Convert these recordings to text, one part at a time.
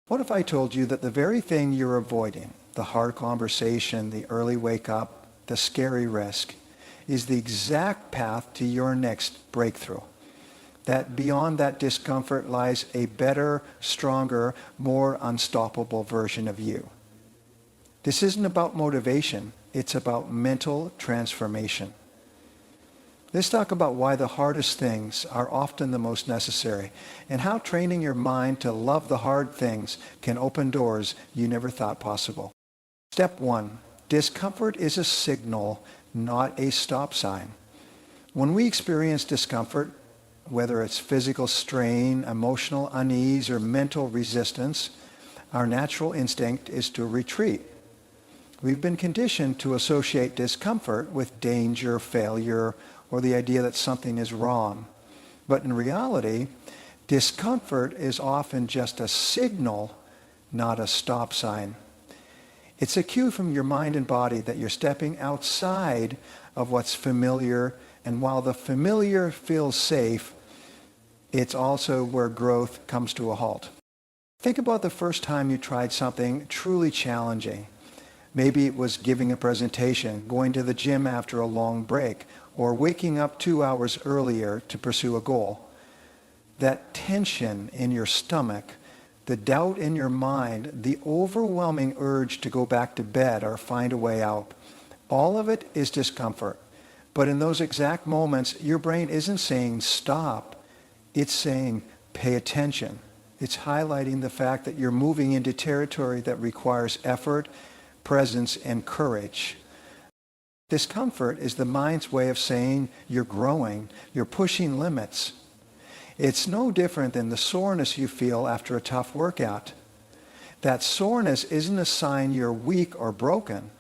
What if I told you that the very thing you're avoiding, the hard conversation, the early wake up, the scary risk, is the exact path to your next breakthrough? That beyond that discomfort lies a better, stronger, more unstoppable version of you. This isn't about motivation, it's about mental transformation. Let's talk about why the hardest things are often the most necessary, and how training your mind to love the hard things can open doors you never thought possible. Step 1. Discomfort is a signal, not a stop sign. When we experience discomfort, whether it's physical strain, emotional unease, or mental resistance, our natural instinct is to retreat. We've been conditioned to associate discomfort with danger, failure, or the idea that something is wrong. But in reality, discomfort is often just a signal, not a stop sign. It's a cue from your mind and body that you're stepping outside of what's familiar, and while the familiar feels safe, it's also where growth comes to a halt. Think about the first time you tried something truly challenging. Maybe it was giving a presentation, going to the gym after a long break, or waking up 2 hours earlier to pursue a goal. That tension in your stomach, the doubt in your mind, the overwhelming urge to go back to bed or find a way out, all of it is discomfort. But in those exact moments, your brain isn't saying stop, it's saying pay attention. It's highlighting the fact that you're moving into territory that requires effort, presence, and courage. Discomfort is the mind's way of saying you're growing, you're pushing limits. It's no different than the soreness you feel after a tough workout. That soreness isn't a sign you're weak or broken.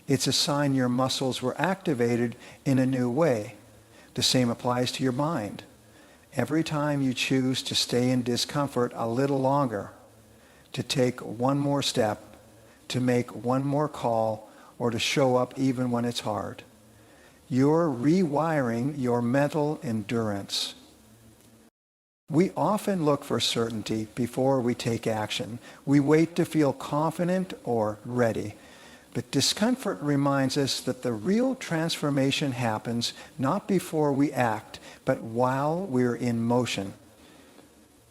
It's a sign your muscles were activated in a new way. The same applies to your mind. Every time you choose to stay in discomfort a little longer, to take one more step, to make one more call, or to show up even when it's hard, you're rewiring your mental endurance. We often look for certainty before we take action. We wait to feel confident or ready. But discomfort reminds us that the real transformation happens not before we act, but while we're in motion.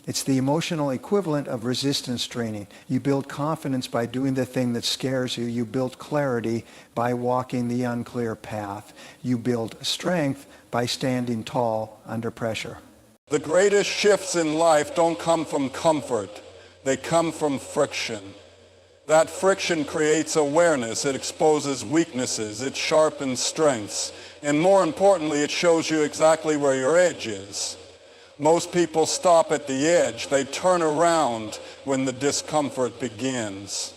It's the emotional equivalent of resistance training. You build confidence by doing the thing that scares you. You build clarity by walking the unclear path. You build strength by standing tall under pressure. The greatest shifts in life don't come from comfort. They come from friction. That friction creates awareness. It exposes weaknesses. It sharpens strengths. And more importantly, it shows you exactly where your edge is. Most people stop at the edge. They turn around when the discomfort begins.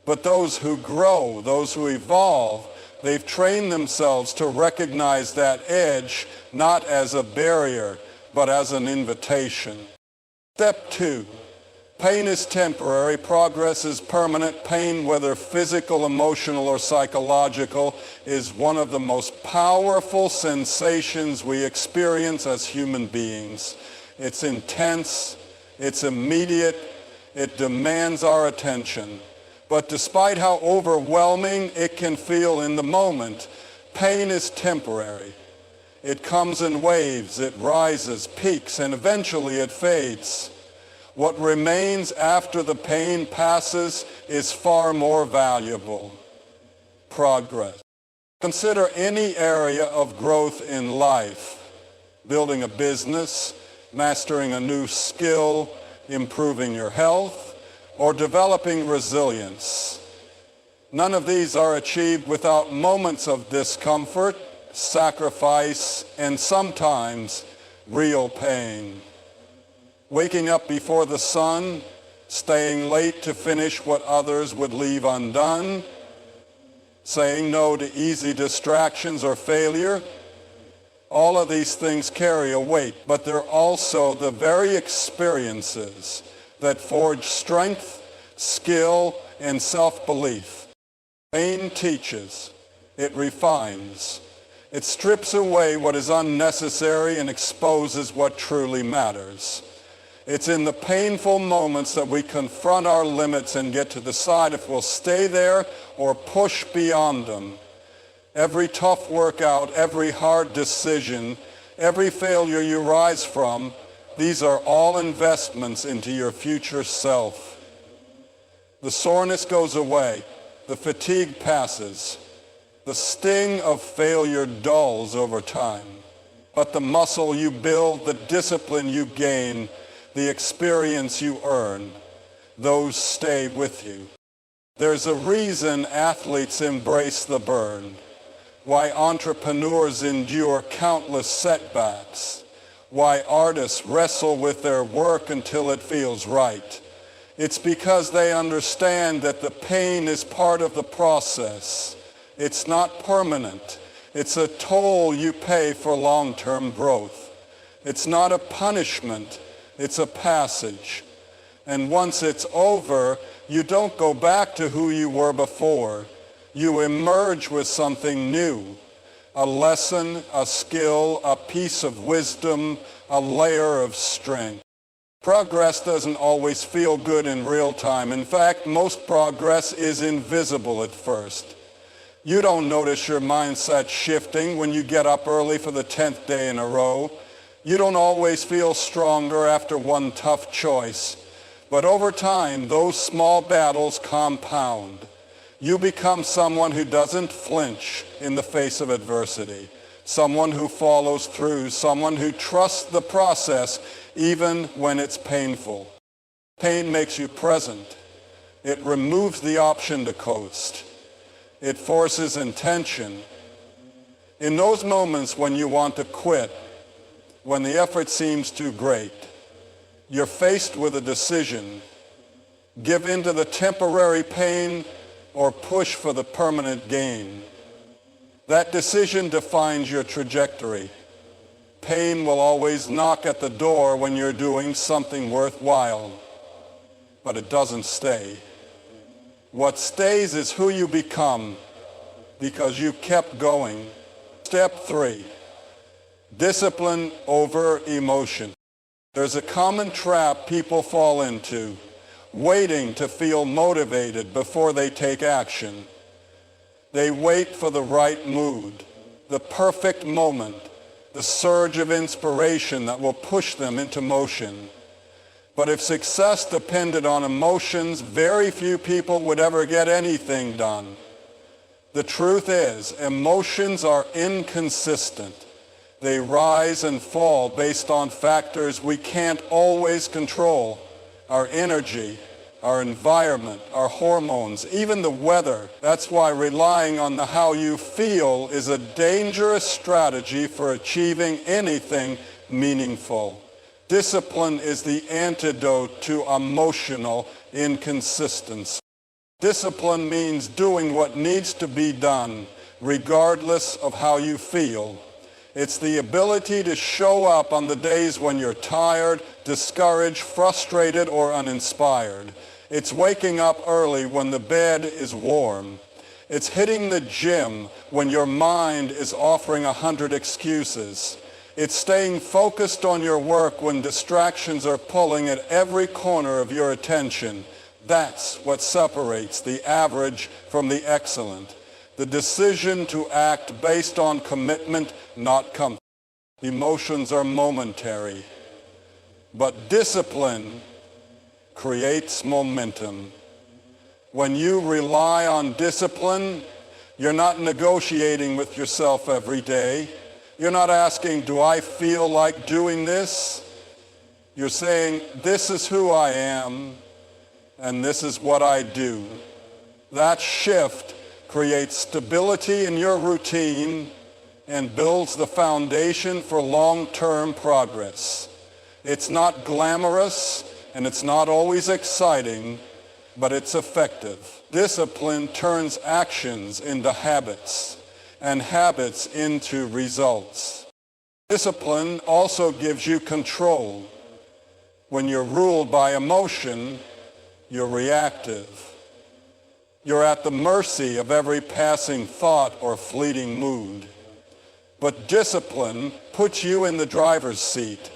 But those who grow, those who evolve, they've trained themselves to recognize that edge not as a barrier, but as an invitation. Step 2. Pain is temporary, progress is permanent. Pain, whether physical, emotional, or psychological, is one of the most powerful sensations we experience as human beings. It's intense, it's immediate, it demands our attention. But despite how overwhelming it can feel in the moment, pain is temporary. It comes in waves, it rises, peaks, and eventually it fades. What remains after the pain passes is far more valuable. Progress. Consider any area of growth in life. Building a business, mastering a new skill, improving your health, or developing resilience. None of these are achieved without moments of discomfort, sacrifice, and sometimes real pain. Waking up before the sun, staying late to finish what others would leave undone, saying no to easy distractions or failure. All of these things carry a weight, but they're also the very experiences that forge strength, skill, and self-belief. Pain teaches, it refines, it strips away what is unnecessary and exposes what truly matters. It's in the painful moments that we confront our limits and get to decide if we'll stay there or push beyond them. Every tough workout, every hard decision, every failure you rise from, these are all investments into your future self. The soreness goes away. The fatigue passes. The sting of failure dulls over time. But the muscle you build, the discipline you gain, the experience you earn, those stay with you. There's a reason athletes embrace the burn, why entrepreneurs endure countless setbacks, why artists wrestle with their work until it feels right. It's because they understand that the pain is part of the process. It's not permanent. It's a toll you pay for long-term growth. It's not a punishment. It's a passage. And once it's over, you don't go back to who you were before. You emerge with something new, a lesson, a skill, a piece of wisdom, a layer of strength. Progress doesn't always feel good in real time. In fact, most progress is invisible at first. You don't notice your mindset shifting when you get up early for the 10th day in a row. You don't always feel stronger after one tough choice. But over time, those small battles compound. You become someone who doesn't flinch in the face of adversity, someone who follows through, someone who trusts the process even when it's painful. Pain makes you present. It removes the option to coast. It forces intention. In those moments when you want to quit, when the effort seems too great, you're faced with a decision. Give in to the temporary pain or push for the permanent gain. That decision defines your trajectory. Pain will always knock at the door when you're doing something worthwhile, but it doesn't stay. What stays is who you become because you kept going. Step 3, discipline over emotion. There's a common trap people fall into, waiting to feel motivated before they take action. They wait for the right mood, the perfect moment, the surge of inspiration that will push them into motion. But if success depended on emotions, very few people would ever get anything done. The truth is, emotions are inconsistent. They rise and fall based on factors we can't always control. Our energy, our environment, our hormones, even the weather. That's why relying on the how you feel is a dangerous strategy for achieving anything meaningful. Discipline is the antidote to emotional inconsistency. Discipline means doing what needs to be done, regardless of how you feel. It's the ability to show up on the days when you're tired, discouraged, frustrated, or uninspired. It's waking up early when the bed is warm. It's hitting the gym when your mind is offering 100 excuses. It's staying focused on your work when distractions are pulling at every corner of your attention. That's what separates the average from the excellent. The decision to act based on commitment, not comfort. Emotions are momentary, but discipline creates momentum. When you rely on discipline, you're not negotiating with yourself every day. You're not asking, do I feel like doing this? You're saying, this is who I am, and this is what I do. That shift creates stability in your routine and builds the foundation for long-term progress. It's not glamorous and it's not always exciting, but it's effective. Discipline turns actions into habits and habits into results. Discipline also gives you control. When you're ruled by emotion, you're reactive. You're at the mercy of every passing thought or fleeting mood. But discipline puts you in the driver's seat.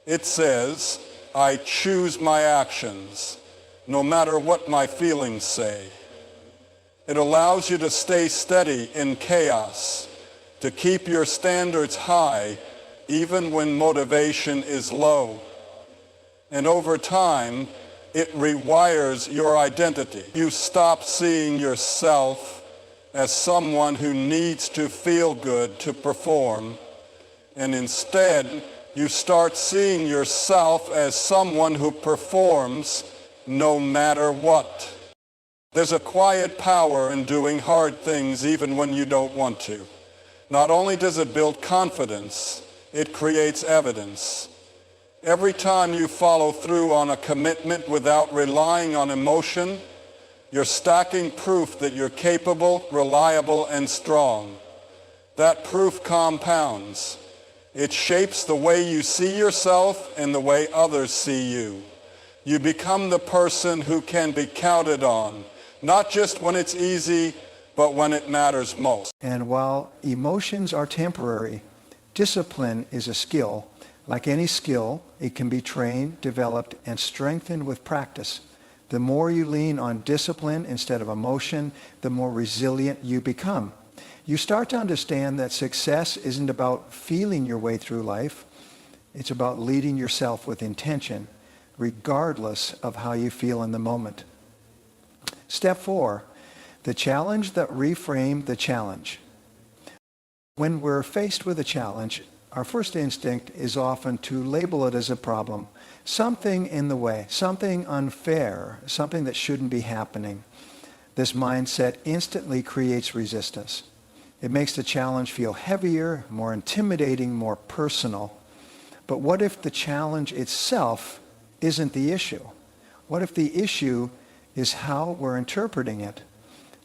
It says, I choose my actions, no matter what my feelings say. It allows you to stay steady in chaos, to keep your standards high even when motivation is low. And over time, it rewires your identity. You stop seeing yourself as someone who needs to feel good to perform, and instead, you start seeing yourself as someone who performs no matter what. There's a quiet power in doing hard things even when you don't want to. Not only does it build confidence, it creates evidence. Every time you follow through on a commitment without relying on emotion, you're stacking proof that you're capable, reliable, and strong. That proof compounds. It shapes the way you see yourself and the way others see you. You become the person who can be counted on, not just when it's easy, but when it matters most. And while emotions are temporary, discipline is a skill. Like any skill, it can be trained, developed, and strengthened with practice. The more you lean on discipline instead of emotion, the more resilient you become. You start to understand that success isn't about feeling your way through life. It's about leading yourself with intention, regardless of how you feel in the moment. Step 4, the challenge that reframed the challenge. When we're faced with a challenge, our first instinct is often to label it as a problem, something in the way, something unfair, something that shouldn't be happening. This mindset instantly creates resistance. It makes the challenge feel heavier, more intimidating, more personal. But what if the challenge itself isn't the issue? What if the issue is how we're interpreting it?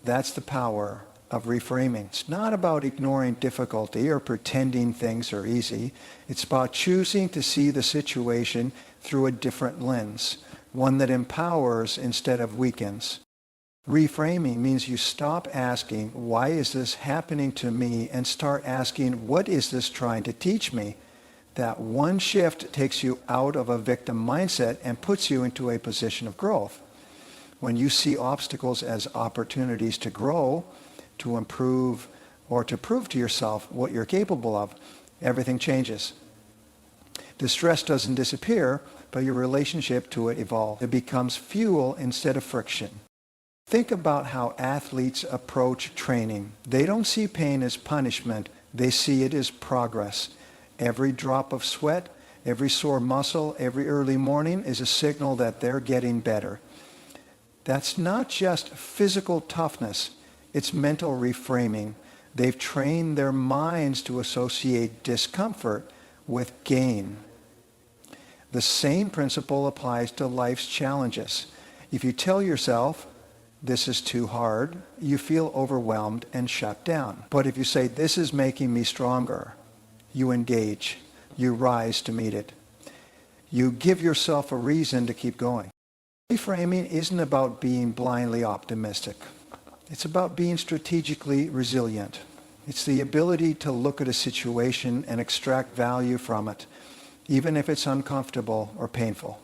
That's the power of reframing. It's not about ignoring difficulty or pretending things are easy. It's about choosing to see the situation through a different lens, one that empowers instead of weakens. Reframing means you stop asking, why is this happening to me, and start asking, what is this trying to teach me? That one shift takes you out of a victim mindset and puts you into a position of growth. When you see obstacles as opportunities to grow, to improve, or to prove to yourself what you're capable of, everything changes. The stress doesn't disappear, but your relationship to it evolves. It becomes fuel instead of friction. Think about how athletes approach training. They don't see pain as punishment. They see it as progress. Every drop of sweat, every sore muscle, every early morning is a signal that they're getting better. That's not just physical toughness. It's mental reframing. They've trained their minds to associate discomfort with gain. The same principle applies to life's challenges. If you tell yourself, this is too hard, you feel overwhelmed and shut down. But if you say, this is making me stronger, you engage, you rise to meet it. You give yourself a reason to keep going. Reframing isn't about being blindly optimistic. It's about being strategically resilient. It's the ability to look at a situation and extract value from it, even if it's uncomfortable or painful.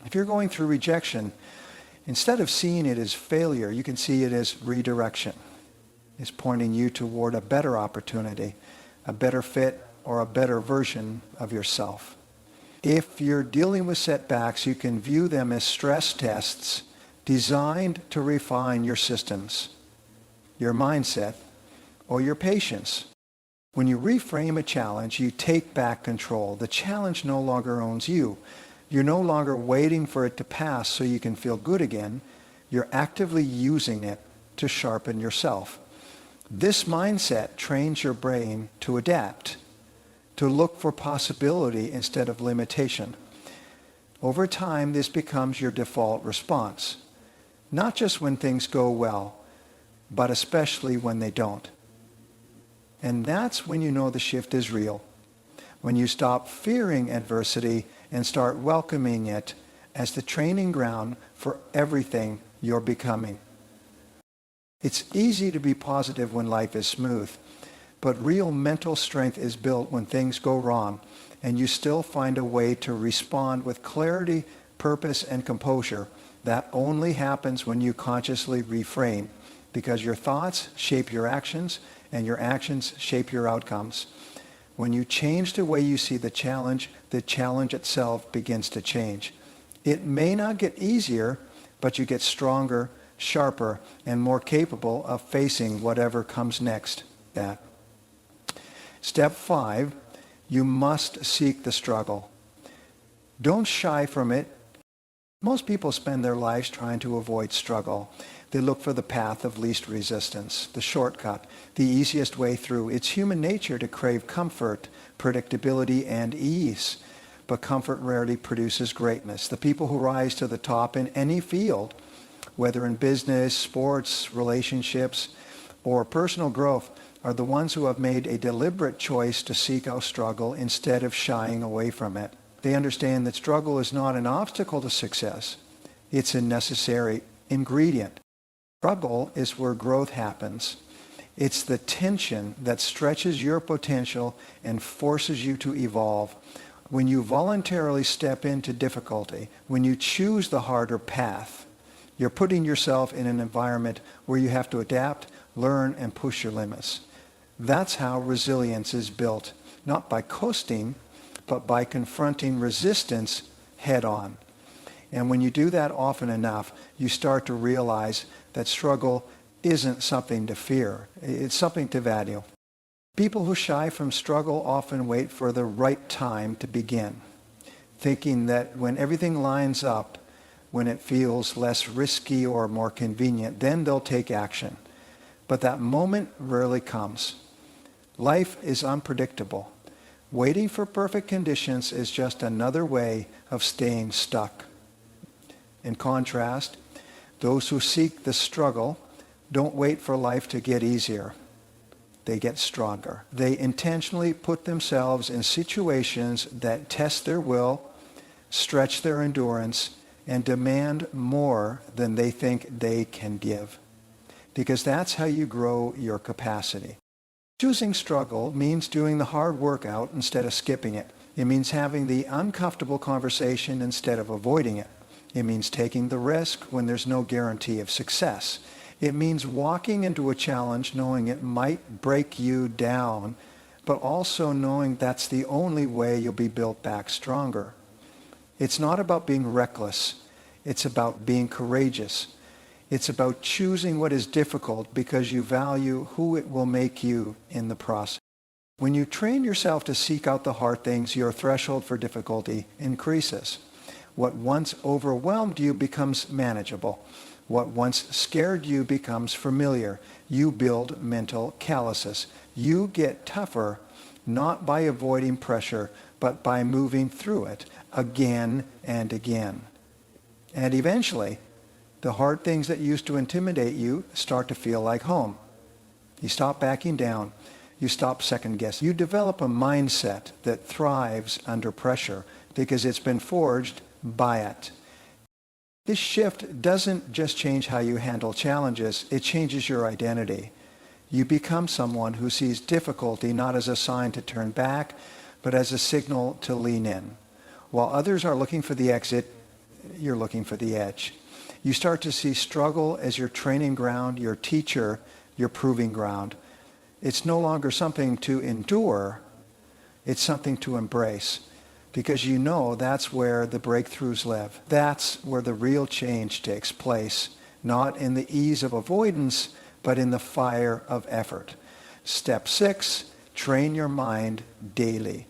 If you're going through rejection, instead of seeing it as failure, you can see it as redirection. It's pointing you toward a better opportunity, a better fit, or a better version of yourself. If you're dealing with setbacks, you can view them as stress tests designed to refine your systems, your mindset, or your patience. When you reframe a challenge, you take back control. The challenge no longer owns you. You're no longer waiting for it to pass so you can feel good again. You're actively using it to sharpen yourself. This mindset trains your brain to adapt, to look for possibility instead of limitation. Over time, this becomes your default response, not just when things go well, but especially when they don't. And that's when you know the shift is real, when you stop fearing adversity and start welcoming it as the training ground for everything you're becoming. It's easy to be positive when life is smooth, but real mental strength is built when things go wrong, and you still find a way to respond with clarity, purpose, and composure, that only happens when you consciously reframe, because your thoughts shape your actions and your actions shape your outcomes. When you change the way you see the challenge itself begins to change. It may not get easier, but you get stronger, sharper, and more capable of facing whatever comes next. Step 5, you must seek the struggle. Don't shy from it. Most people spend their lives trying to avoid struggle. They look for the path of least resistance, the shortcut, the easiest way through. It's human nature to crave comfort, predictability, and ease. But comfort rarely produces greatness. The people who rise to the top in any field, whether in business, sports, relationships, or personal growth, are the ones who have made a deliberate choice to seek out struggle instead of shying away from it. They understand that struggle is not an obstacle to success. It's a necessary ingredient. Struggle is where growth happens. It's the tension that stretches your potential and forces you to evolve. When you voluntarily step into difficulty, when you choose the harder path, you're putting yourself in an environment where you have to adapt, learn, and push your limits. That's how resilience is built, not by coasting, but by confronting resistance head on. And when you do that often enough, you start to realize that struggle isn't something to fear. It's something to value. People who shy from struggle often wait for the right time to begin, thinking that when everything lines up, when it feels less risky or more convenient, then they'll take action. But that moment rarely comes. Life is unpredictable. Waiting for perfect conditions is just another way of staying stuck. In contrast, those who seek the struggle don't wait for life to get easier. They get stronger. They intentionally put themselves in situations that test their will, stretch their endurance, and demand more than they think they can give. Because that's how you grow your capacity. Choosing struggle means doing the hard work out instead of skipping it. It means having the uncomfortable conversation instead of avoiding it. It means taking the risk when there's no guarantee of success. It means walking into a challenge knowing it might break you down, but also knowing that's the only way you'll be built back stronger. It's not about being reckless. It's about being courageous. It's about choosing what is difficult because you value who it will make you in the process. When you train yourself to seek out the hard things, your threshold for difficulty increases. What once overwhelmed you becomes manageable. What once scared you becomes familiar. You build mental calluses. You get tougher, not by avoiding pressure, but by moving through it again and again. And eventually, the hard things that used to intimidate you start to feel like home. You stop backing down. You stop second guessing. You develop a mindset that thrives under pressure because it's been forged by it. This shift doesn't just change how you handle challenges, it changes your identity. You become someone who sees difficulty not as a sign to turn back, but as a signal to lean in. While others are looking for the exit, you're looking for the edge. You start to see struggle as your training ground, your teacher, your proving ground. It's no longer something to endure, it's something to embrace. Because you know that's where the breakthroughs live. That's where the real change takes place, not in the ease of avoidance, but in the fire of effort. Step 6, train your mind daily.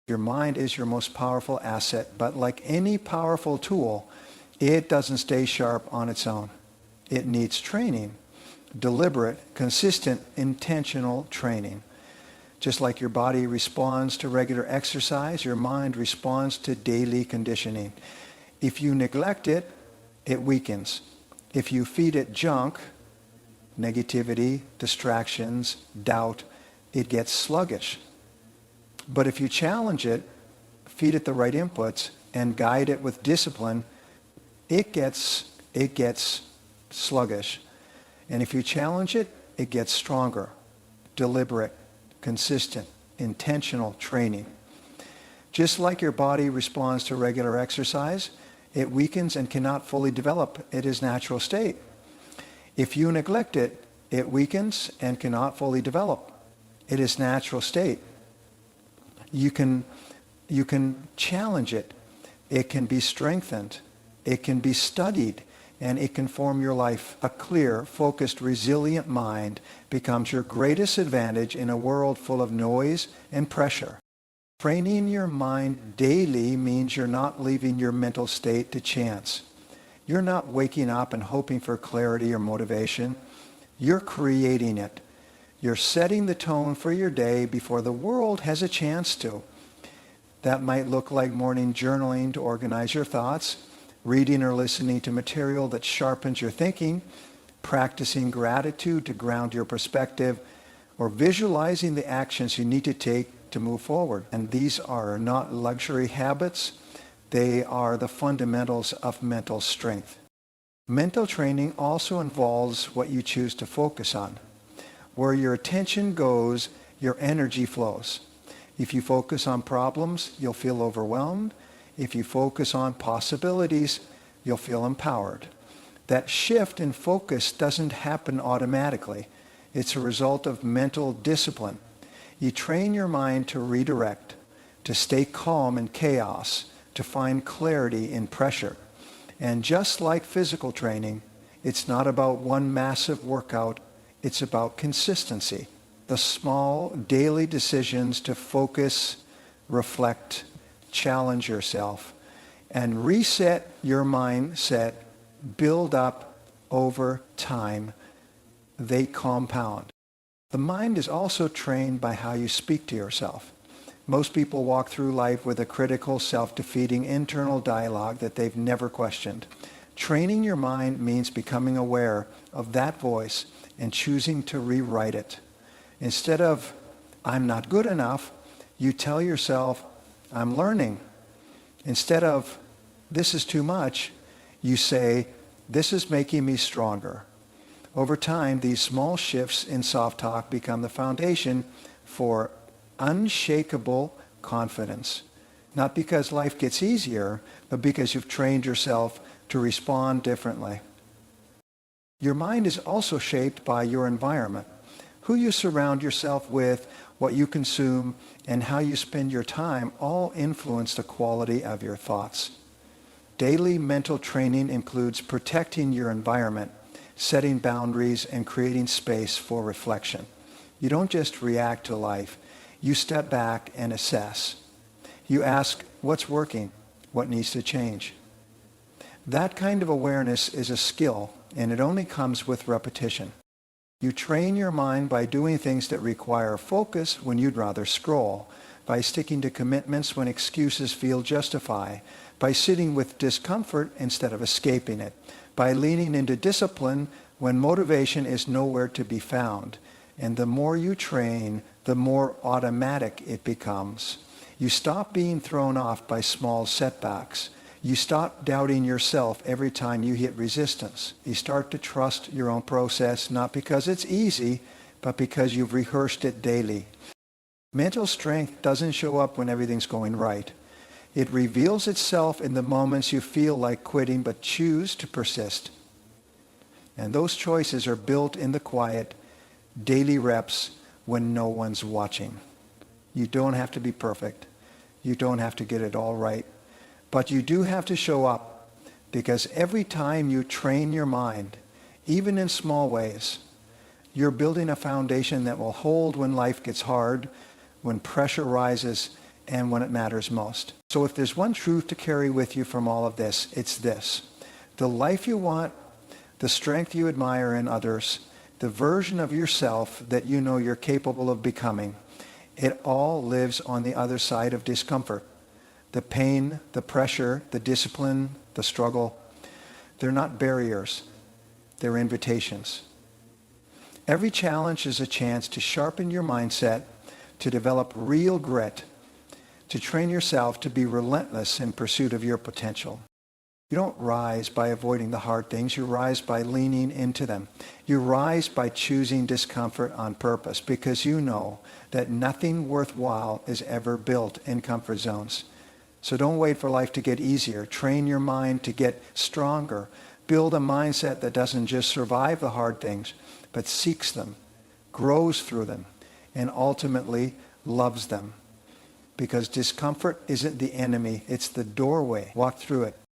Your mind is your most powerful asset, but like any powerful tool, it doesn't stay sharp on its own. It needs training, deliberate, consistent, intentional training. Just like your body responds to regular exercise, your mind responds to daily conditioning. If you neglect it, it weakens. If you feed it junk, negativity, distractions, doubt, it gets sluggish. But if you challenge it, feed it the right inputs, and guide it with discipline, it gets sluggish. And if you challenge it, it gets stronger, deliberate, consistent, intentional training. Just like your body responds to regular exercise, it weakens and cannot fully develop its natural state. If you neglect it, it weakens and cannot fully develop its natural state. You can challenge it. It can be strengthened. It can be studied, and it can form your life. A clear, focused, resilient mind becomes your greatest advantage in a world full of noise and pressure. Training your mind daily means you're not leaving your mental state to chance. You're not waking up and hoping for clarity or motivation. You're creating it. You're setting the tone for your day before the world has a chance to. That might look like morning journaling to organize your thoughts, reading or listening to material that sharpens your thinking, practicing gratitude to ground your perspective, or visualizing the actions you need to take to move forward. And these are not luxury habits. They are the fundamentals of mental strength. Mental training also involves what you choose to focus on. Where your attention goes, your energy flows. If you focus on problems, you'll feel overwhelmed. If you focus on possibilities, you'll feel empowered. That shift in focus doesn't happen automatically. It's a result of mental discipline. You train your mind to redirect, to stay calm in chaos, to find clarity in pressure. And just like physical training, it's not about one massive workout. It's about consistency. The small daily decisions to focus, reflect, challenge yourself, and reset your mindset build up over time. They compound. The mind is also trained by how you speak to yourself. Most people walk through life with a critical, self-defeating internal dialogue that they've never questioned. Training your mind means becoming aware of that voice and choosing to rewrite it. Instead of, I'm not good enough, you tell yourself, I'm learning. Instead of, this is too much, you say, this is making me stronger. Over time, these small shifts in self-talk become the foundation for unshakable confidence. Not because life gets easier, but because you've trained yourself to respond differently. Your mind is also shaped by your environment. Who you surround yourself with, what you consume, and how you spend your time all influence the quality of your thoughts. Daily mental training includes protecting your environment, setting boundaries, and creating space for reflection. You don't just react to life. You step back and assess. You ask, what's working? What needs to change? That kind of awareness is a skill, and it only comes with repetition. You train your mind by doing things that require focus when you'd rather scroll, by sticking to commitments when excuses feel justified, by sitting with discomfort instead of escaping it, by leaning into discipline when motivation is nowhere to be found. And the more you train, the more automatic it becomes. You stop being thrown off by small setbacks. You stop doubting yourself every time you hit resistance. You start to trust your own process, not because it's easy, but because you've rehearsed it daily. Mental strength doesn't show up when everything's going right. It reveals itself in the moments you feel like quitting but choose to persist. And those choices are built in the quiet, daily reps when no one's watching. You don't have to be perfect. You don't have to get it all right. But you do have to show up, because every time you train your mind, even in small ways, you're building a foundation that will hold when life gets hard, when pressure rises, and when it matters most. So if there's one truth to carry with you from all of this, it's this. The life you want, the strength you admire in others, the version of yourself that you know you're capable of becoming, it all lives on the other side of discomfort. The pain, the pressure, the discipline, the struggle, they're not barriers. They're invitations. Every challenge is a chance to sharpen your mindset, to develop real grit, to train yourself to be relentless in pursuit of your potential. You don't rise by avoiding the hard things. You rise by leaning into them. You rise by choosing discomfort on purpose because you know that nothing worthwhile is ever built in comfort zones. So don't wait for life to get easier. Train your mind to get stronger. Build a mindset that doesn't just survive the hard things, but seeks them, grows through them, and ultimately loves them. Because discomfort isn't the enemy, it's the doorway. Walk through it.